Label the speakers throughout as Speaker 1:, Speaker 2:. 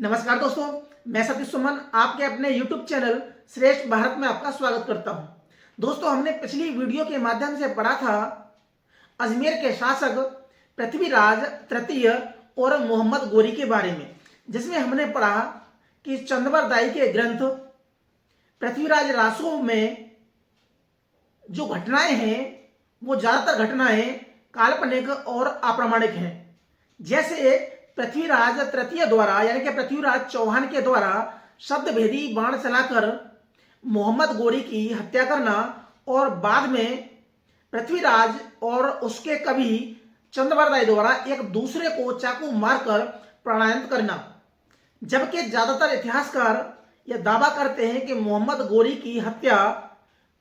Speaker 1: नमस्कार दोस्तों, मैं सतीश सुमन आपके अपने YouTube चैनल श्रेष्ठ भारत में आपका स्वागत करता हूं। दोस्तों, हमने पिछली वीडियो के माध्यम से पढ़ा था अजमेर के शासक पृथ्वीराज तृतीय और मोहम्मद गोरी के बारे में, जिसमें हमने पढ़ा कि चंद्रवरदाई के ग्रंथ पृथ्वीराज रासो में जो घटनाएं हैं वो ज्यादातर घटनाएं काल्पनिक और अप्रामाणिक हैं। जैसे पृथ्वीराज तृतीय द्वारा यानी कि पृथ्वीराज चौहान के द्वारा शब्द भेदी बाण चलाकर मोहम्मद गोरी की हत्या करना और बाद में पृथ्वीराज और उसके कवि चंद्रवरदाई द्वारा एक दूसरे को चाकू मारकर प्राणांत करना। जबकि ज्यादातर इतिहासकार यह दावा करते हैं कि मोहम्मद गोरी की हत्या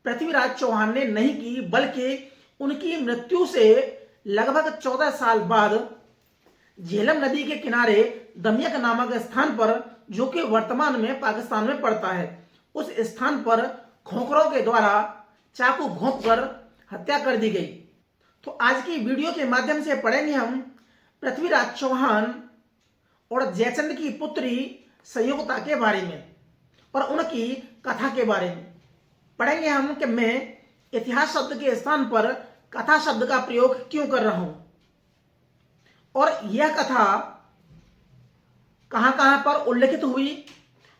Speaker 1: पृथ्वीराज चौहान ने नहीं की, बल्कि उनकी मृत्यु से लगभग 14 साल बाद झेलम नदी के किनारे दमियक नामक स्थान पर, जो कि वर्तमान में पाकिस्तान में पड़ता है, उस स्थान पर खोखरों के द्वारा चाकू घोंपकर हत्या कर दी गई। तो आज की वीडियो के माध्यम से पढ़ेंगे हम पृथ्वीराज चौहान और जयचंद की पुत्री संयोगता के बारे में और उनकी कथा के बारे में। पढ़ेंगे हम कि मैं इतिहास शब्द के स्थान पर कथा शब्द का प्रयोग क्यों कर रहा हूं और यह कथा कहां कहां पर उल्लेखित हुई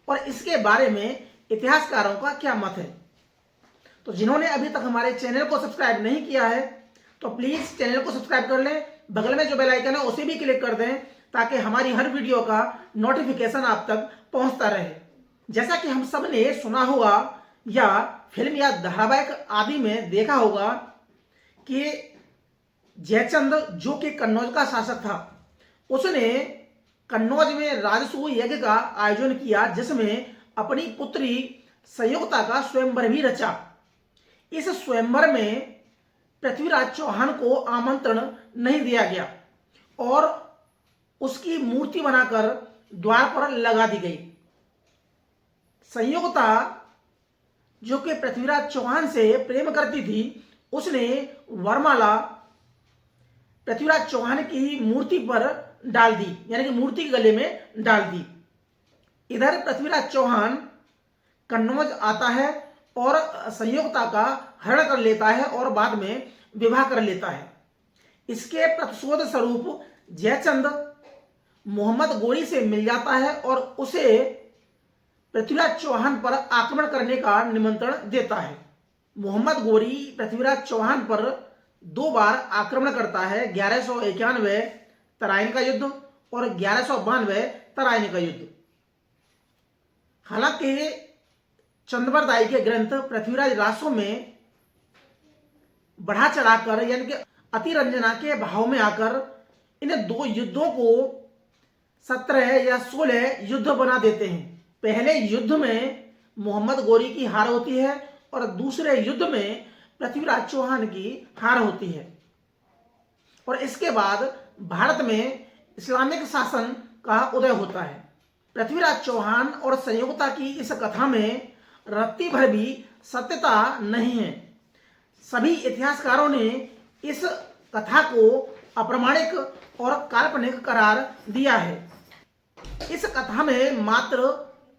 Speaker 1: और इसके बारे में इतिहासकारों का क्या मत है। तो जिन्होंने अभी तक हमारे चैनल को सब्सक्राइब नहीं किया है तो प्लीज चैनल को सब्सक्राइब कर लें, बगल में जो बेल आइकन है उसे भी क्लिक कर दें ताकि हमारी हर वीडियो का नोटिफिकेशन आप तक पहुंचता रहे। जैसा कि हम सब ने सुना होगा या फिल्म या धारावाहिक आदि में देखा होगा कि जयचंद, जो कि कन्नौज का शासक था, उसने कन्नौज में राजसूय यज्ञ का आयोजन किया, जिसमें अपनी पुत्री संयोगता का स्वयंवर भी रचा। इस स्वयंवर में पृथ्वीराज चौहान को आमंत्रण नहीं दिया गया और उसकी मूर्ति बनाकर द्वार पर लगा दी गई। संयोगता, जो कि पृथ्वीराज चौहान से प्रेम करती थी, उसने वरमाला पृथ्वीराज चौहान की मूर्ति पर डाल दी, यानी कि मूर्ति के गले में डाल दी। इधर पृथ्वीराज चौहान कन्नौज आता है और संयोगता का हरण कर लेता है और बाद में विवाह कर लेता है। इसके प्रतिशोध स्वरूप जयचंद मोहम्मद गोरी से मिल जाता है और उसे पृथ्वीराज चौहान पर आक्रमण करने का निमंत्रण देता है। मोहम्मद गोरी पृथ्वीराज चौहान पर 2 बार आक्रमण करता है, 1191 तराइन का युद्ध और 1192 तराइन का युद्ध। हालांकि चंद्रवरदाई के ग्रंथ पृथ्वीराज रासो में बढ़ा चढ़ाकर यानी कि अतिरंजना के भाव में आकर इन 2 युद्धों को 17 या 16 युद्ध बना देते हैं। पहले युद्ध में मोहम्मद गोरी की हार होती है और दूसरे युद्ध में पृथ्वीराज चौहान की हार होती है और इसके बाद भारत में इस्लामिक शासन का उदय होता है। पृथ्वीराज चौहान और संयोगता की इस कथा में रत्ती भर भी सत्यता नहीं है। सभी इतिहासकारों ने इस कथा को अप्रामाणिक और काल्पनिक करार दिया है। इस कथा में मात्र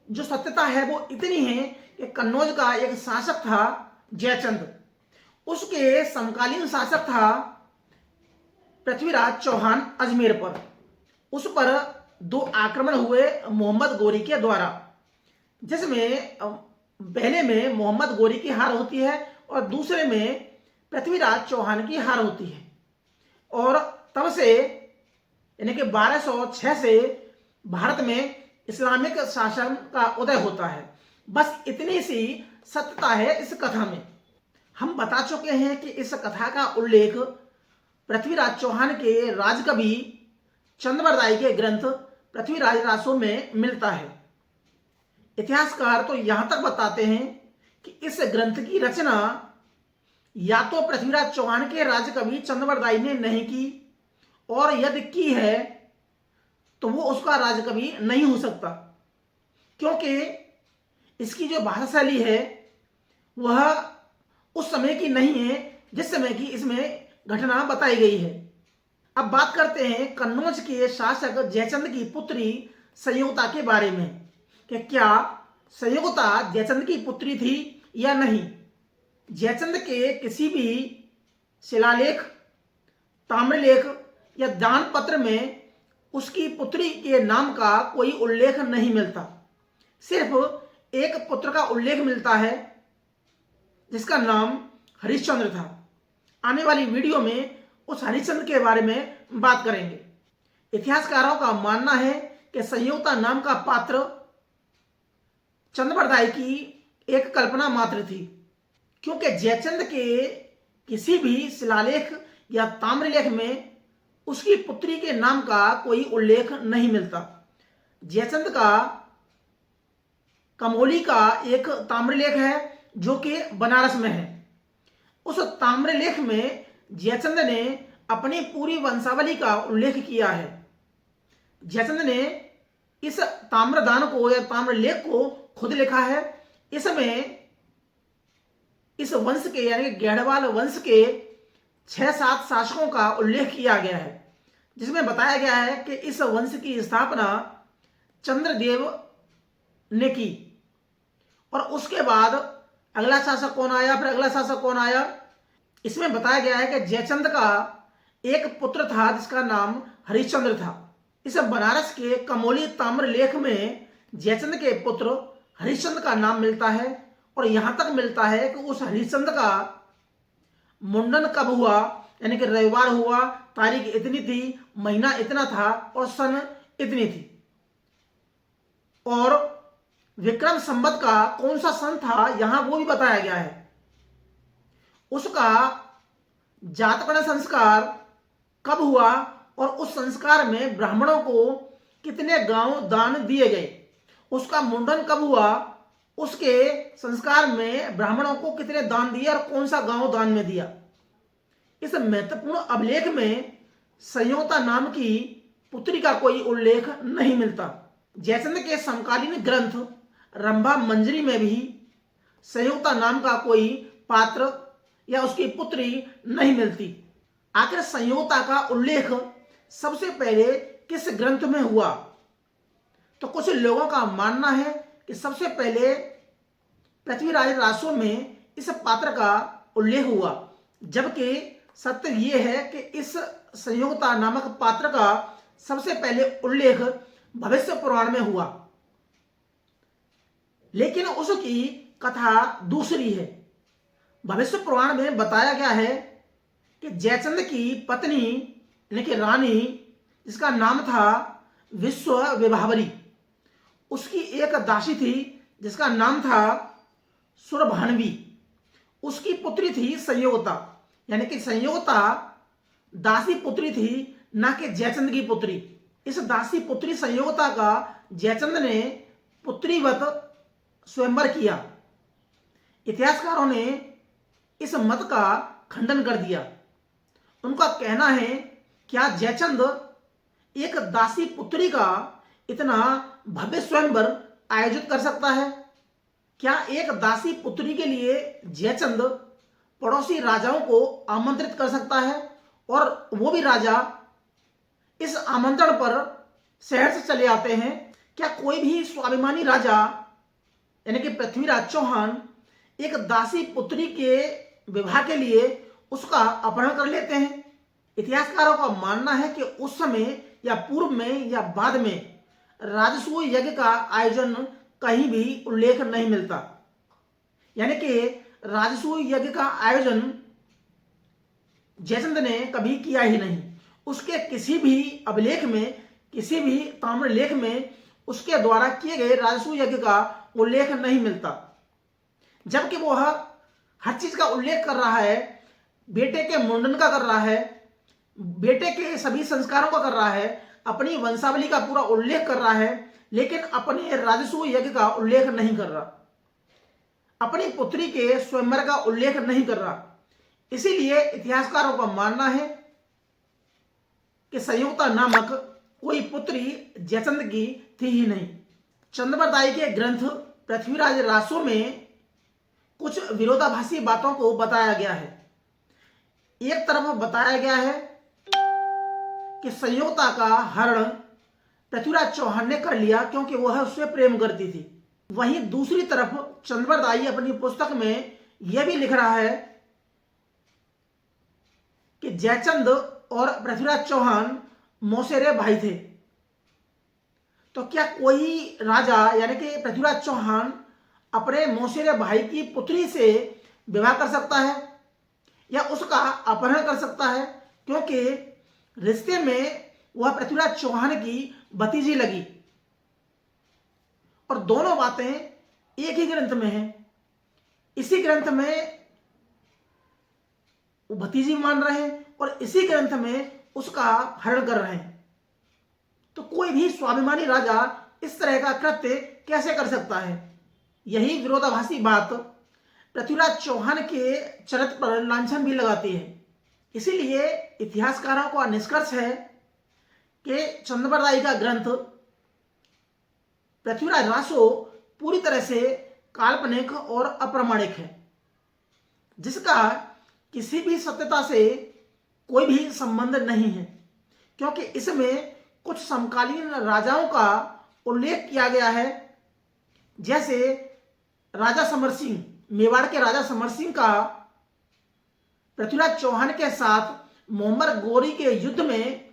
Speaker 1: जो सत्यता है वो इतनी है कि कन्नौज का एक शासक था जयचंद, उसके समकालीन शासक था पृथ्वीराज चौहान अजमेर पर। उस पर 2 आक्रमण हुए मोहम्मद गोरी के द्वारा, जिसमें पहले में मोहम्मद गोरी की हार होती है और दूसरे में पृथ्वीराज चौहान की हार होती है। और तब से यानी कि 1206 से भारत में इस्लामिक शासन का उदय होता है। बस इतनी सी सत्यता है इस कथा में। हम बता चुके हैं कि इस कथा का उल्लेख पृथ्वीराज चौहान के राजकवि चंद्रवरदाई के ग्रंथ पृथ्वीराज रासो में मिलता है। इतिहासकार तो यहां तक बताते हैं कि इस ग्रंथ की रचना या तो पृथ्वीराज चौहान के राजकवि चंद्रवरदाई ने नहीं की, और यदि की है तो वो उसका राजकवि नहीं हो सकता, क्योंकि इसकी जो भाषा शैली है वह उस समय की नहीं है जिस समय की इसमें घटना बताई गई है। अब बात करते हैं कन्नौज के शासक जयचंद की पुत्री संयोगता के बारे में कि क्या संयोगता जयचंद की पुत्री थी या नहीं। जयचंद के किसी भी शिलालेख, ताम्रलेख या दान पत्र में उसकी पुत्री के नाम का कोई उल्लेख नहीं मिलता। सिर्फ एक पुत्र का उल्लेख मिलता है जिसका नाम हरिश्चंद्र था। आने वाली वीडियो में उस हरिश्चंद्र के बारे में बात करेंगे। इतिहासकारों का मानना है कि संयोगता नाम का पात्र चंद्रबरदाई की एक कल्पना मात्र थी, क्योंकि जयचंद के किसी भी शिलालेख या ताम्रलेख में उसकी पुत्री के नाम का कोई उल्लेख नहीं मिलता। जयचंद का कमोली का एक ताम्रलेख है जो कि बनारस में है। उस ताम्रलेख में जयचंद ने अपनी पूरी वंशावली का उल्लेख किया है। जयचंद ने इस ताम्रदान को या ताम्रलेख को खुद लिखा है। इसमें इस वंश के यानी गैढ़वाल वंश के 6-7 शासकों का उल्लेख किया गया है, जिसमें बताया गया है कि इस वंश की स्थापना चंद्रदेव ने की और उसके बाद अगला शासक कौन आया, फिर अगला शासक कौन आया। इसमें बताया गया है कि जयचंद का एक पुत्र था जिसका नाम हरिश्चंद्र था। इस बनारस के कमोली ताम्रलेख में जयचंद के पुत्र हरिश्चंद्र का नाम मिलता है और यहां तक मिलता है कि उस हरिश्चंद्र का मुंडन कब हुआ, यानी कि रविवार हुआ, तारीख इतनी थी, महीना इतना था और सन इतनी थी, और विक्रम संवत का कौन सा सन था यहां वो भी बताया गया है। उसका जातकर्ण संस्कार कब हुआ और उस संस्कार में ब्राह्मणों को कितने गांव दान दिए गए। उसका मुंडन कब हुआ, उसके संस्कार में ब्राह्मणों को कितने दान दिए और कौन सा गांव दान में दिया। इस महत्वपूर्ण अभिलेख में संयोगता नाम की पुत्री का कोई उल्लेख नहीं मिलता। जयचंद के समकालीन ग्रंथ रंभा मंजरी में भी संयोगता नाम का कोई पात्र या उसकी पुत्री नहीं मिलती। आखिर संयोगता का उल्लेख सबसे पहले किस ग्रंथ में हुआ, तो कुछ लोगों का मानना है कि सबसे पहले पृथ्वीराज रासो में इस पात्र का उल्लेख हुआ, जबकि सत्य यह है कि इस संयोगता नामक पात्र का सबसे पहले उल्लेख भविष्य पुराण में हुआ, लेकिन उसकी कथा दूसरी है। भविष्य पुराण में बताया गया है कि जयचंद की पत्नी यानी कि रानी, जिसका नाम था विश्व विभावरी, उसकी एक दासी थी जिसका नाम था सुरभानवी। उसकी पुत्री थी संयोगता, यानी कि संयोगता दासी पुत्री थी, ना कि जयचंद की पुत्री। इस दासी पुत्री संयोगता का जयचंद ने पुत्रीवत स्वयंवर किया। इतिहासकारों ने इस मत का खंडन कर दिया। उनका कहना है, क्या जयचंद एक दासी पुत्री का इतना भव्य स्वयंवर आयोजित कर सकता है? क्या एक दासी पुत्री के लिए जयचंद पड़ोसी राजाओं को आमंत्रित कर सकता है और वो भी राजा इस आमंत्रण पर शहर से चले आते हैं? क्या कोई भी स्वाभिमानी राजा यानी कि पृथ्वीराज चौहान एक दासी पुत्री के विवाह के लिए उसका अपहरण कर लेते हैं? इतिहासकारों का मानना है कि उस समय या पूर्व में या बाद में राजसूय यज्ञ का आयोजन कहीं भी उल्लेख नहीं मिलता, यानी कि राजसूय यज्ञ का आयोजन जयचंद ने कभी किया ही नहीं। उसके किसी भी अभिलेख में, किसी भी ताम्रलेख में उसके द्वारा किए गए राजसूय यज्ञ का उल्लेख नहीं मिलता, जबकि वह हर चीज का उल्लेख कर रहा है। बेटे के मुंडन का कर रहा है, बेटे के सभी संस्कारों का कर रहा है, अपनी वंशावली का पूरा उल्लेख कर रहा है, लेकिन अपने राजसूय यज्ञ का उल्लेख नहीं कर रहा, अपनी पुत्री के स्वयंवर का उल्लेख नहीं कर रहा। इसीलिए इतिहासकारों का मानना है कि संयोगता नामक कोई पुत्री जयचंद की थी ही नहीं। चंद्रबरदाई के ग्रंथ पृथ्वीराज रासो में कुछ विरोधाभासी बातों को बताया गया है। एक तरफ बताया गया है कि संयोगता का हरण पृथ्वीराज चौहान ने कर लिया क्योंकि वह उससे प्रेम करती थी। वहीं दूसरी तरफ चंद्रबरदाई अपनी पुस्तक में यह भी लिख रहा है कि जयचंद और पृथ्वीराज चौहान मौसेरे भाई थे। तो क्या कोई राजा यानी कि पृथ्वीराज चौहान अपने मौसेरे भाई की पुत्री से विवाह कर सकता है या उसका अपहरण कर सकता है, क्योंकि रिश्ते में वह पृथ्वीराज चौहान की भतीजी लगी और दोनों बातें एक ही ग्रंथ में हैं। इसी ग्रंथ में वो भतीजी मान रहे हैं और इसी ग्रंथ में उसका हरण कर रहे हैं। तो कोई भी स्वाभिमानी राजा इस तरह का कृत्य कैसे कर सकता है? यही विरोधाभासी बात पृथ्वीराज चौहान के चरित्र पर लांछन भी लगाती है। इसीलिए इतिहासकारों का निष्कर्ष है कि चंद्रबरदाई का ग्रंथ पृथ्वीराज रासो पूरी तरह से काल्पनिक और अप्रामाणिक है, जिसका किसी भी सत्यता से कोई भी संबंध नहीं है, क्योंकि इसमें कुछ समकालीन राजाओं का उल्लेख किया गया है। जैसे राजा समर सिंह, मेवाड़ के राजा समर सिंह का पृथ्वीराज चौहान के साथ मोहम्मद गोरी के युद्ध में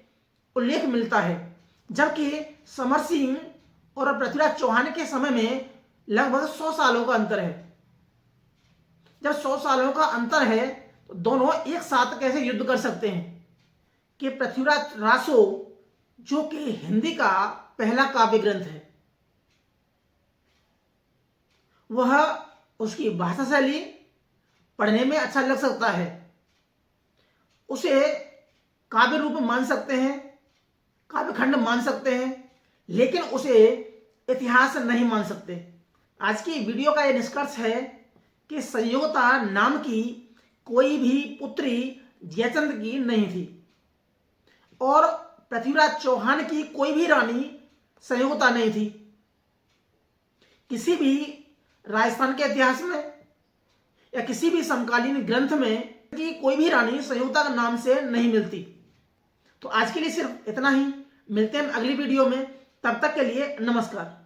Speaker 1: उल्लेख मिलता है, जबकि समर सिंह और पृथ्वीराज चौहान के समय में लगभग 100 सालों का अंतर है। जब 100 सालों का अंतर है तो दोनों एक साथ कैसे युद्ध कर सकते हैं? कि पृथ्वीराज रासो जो कि हिंदी का पहला काव्य ग्रंथ है, वह उसकी भाषा शैली पढ़ने में अच्छा लग सकता है, उसे काव्य रूप मान सकते हैं, काव्य खंड मान सकते हैं, लेकिन उसे इतिहास नहीं मान सकते। आज की वीडियो का यह निष्कर्ष है कि संयोगता नाम की कोई भी पुत्री जयचंद की नहीं थी और पृथ्वीराज चौहान की कोई भी रानी संयोगता नहीं थी। किसी भी राजस्थान के इतिहास में या किसी भी समकालीन ग्रंथ में कि कोई भी रानी संयोगता के नाम से नहीं मिलती। तो आज के लिए सिर्फ इतना ही। मिलते हैं अगली वीडियो में, तब तक के लिए नमस्कार।